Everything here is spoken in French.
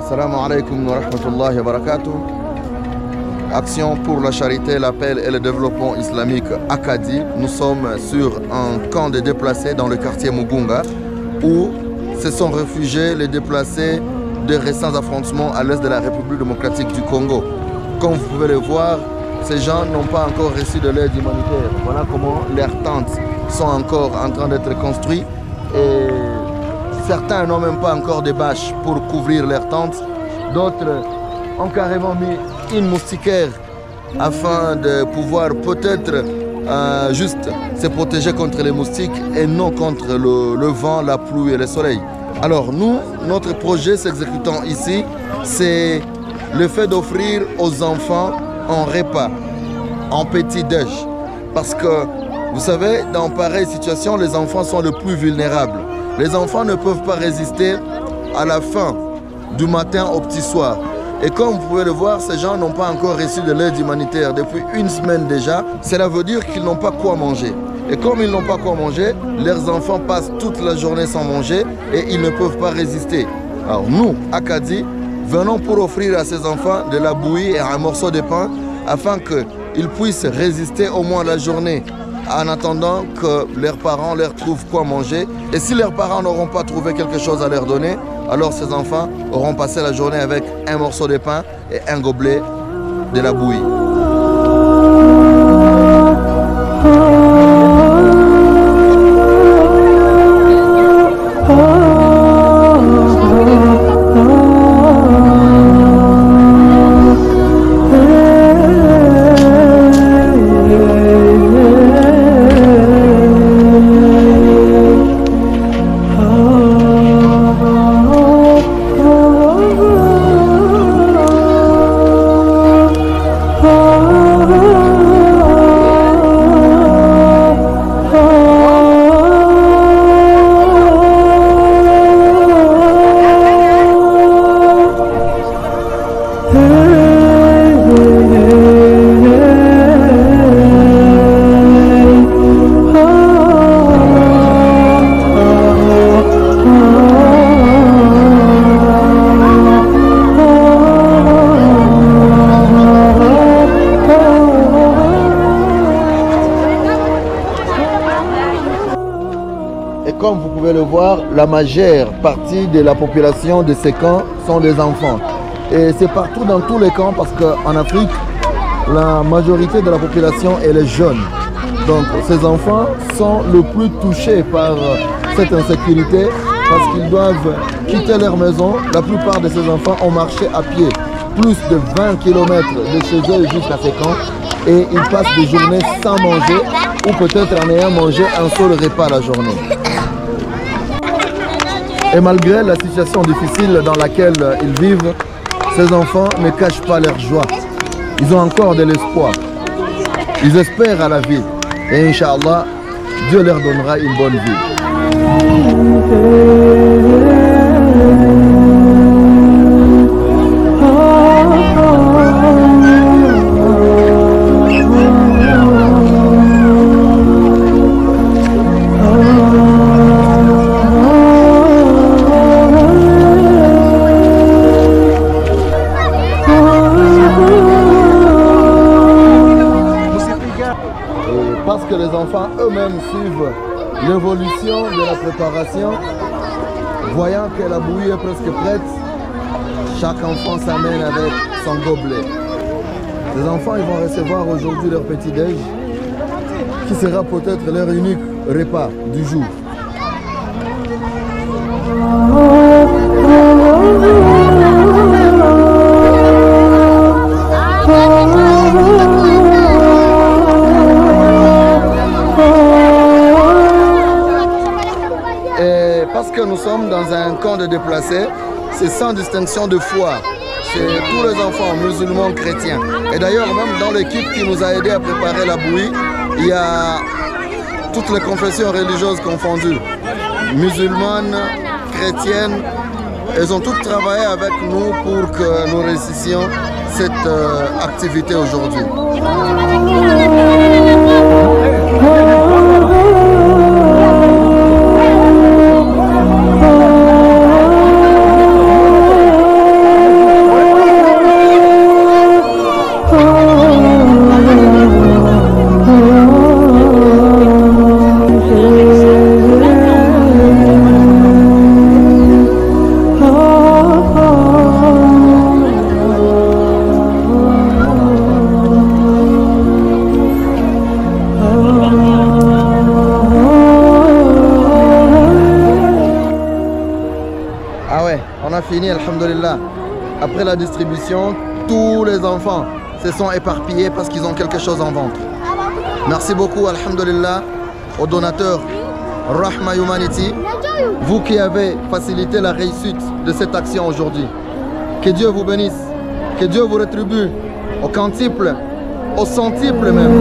Assalamu alaikum wa rahmatullahi wa barakatuh. Action pour la charité, l'appel et le développement islamique Akadi. Nous sommes sur un camp de déplacés dans le quartier Mugunga où se sont réfugiés les déplacés de récents affrontements à l'est de la République démocratique du Congo. Comme vous pouvez le voir, ces gens n'ont pas encore reçu de l'aide humanitaire. Voilà comment leurs tentes sont encore en train d'être construites. Et certains n'ont même pas encore de bâches pour couvrir leurs tentes. D'autres ont carrément mis une moustiquaire afin de pouvoir peut-être juste se protéger contre les moustiques et non contre le vent, la pluie et le soleil. Alors nous, notre projet s'exécutant ici, c'est le fait d'offrir aux enfants un repas, un petit déj. Parce que vous savez, dans pareille situation, les enfants sont les plus vulnérables. Les enfants ne peuvent pas résister à la faim du matin au petit soir. Et comme vous pouvez le voir, ces gens n'ont pas encore reçu de l'aide humanitaire depuis une semaine déjà. Cela veut dire qu'ils n'ont pas quoi manger. Et comme ils n'ont pas quoi manger, leurs enfants passent toute la journée sans manger et ils ne peuvent pas résister. Alors nous, Akadi, venons pour offrir à ces enfants de la bouillie et un morceau de pain afin qu'ils puissent résister au moins la journée en attendant que leurs parents leur trouvent quoi manger. Et si leurs parents n'auront pas trouvé quelque chose à leur donner, alors ces enfants auront passé la journée avec un morceau de pain et un gobelet de la bouillie. Comme vous pouvez le voir, la majeure partie de la population de ces camps sont des enfants. Et c'est partout dans tous les camps parce qu'en Afrique, la majorité de la population est les jeunes. Donc ces enfants sont le plus touchés par cette insécurité parce qu'ils doivent quitter leur maison. La plupart de ces enfants ont marché à pied plus de 20 km de chez eux jusqu'à ces camps. Et ils passent des journées sans manger ou peut-être en ayant mangé un seul repas la journée. Et malgré la situation difficile dans laquelle ils vivent, ces enfants ne cachent pas leur joie. Ils ont encore de l'espoir. Ils espèrent à la vie. Et Inch'Allah, Dieu leur donnera une bonne vie. Parce que les enfants eux-mêmes suivent l'évolution de la préparation, voyant que la bouillie est presque prête, chaque enfant s'amène avec son gobelet. Les enfants ils vont recevoir aujourd'hui leur petit déj, qui sera peut-être leur unique repas du jour. Parce que nous sommes dans un camp de déplacés, c'est sans distinction de foi. C'est tous les enfants musulmans, chrétiens. Et d'ailleurs, même dans l'équipe qui nous a aidé à préparer la bouillie, il y a toutes les confessions religieuses confondues. Musulmanes, chrétiennes, elles ont toutes travaillé avec nous pour que nous réussissions cette activité aujourd'hui. Fini, alhamdulillah. Après la distribution, tous les enfants se sont éparpillés parce qu'ils ont quelque chose en ventre. Merci beaucoup, alhamdulillah, aux donateurs Rahma Humanity, vous qui avez facilité la réussite de cette action aujourd'hui. Que Dieu vous bénisse, que Dieu vous rétribue au quintuple, au centuple même.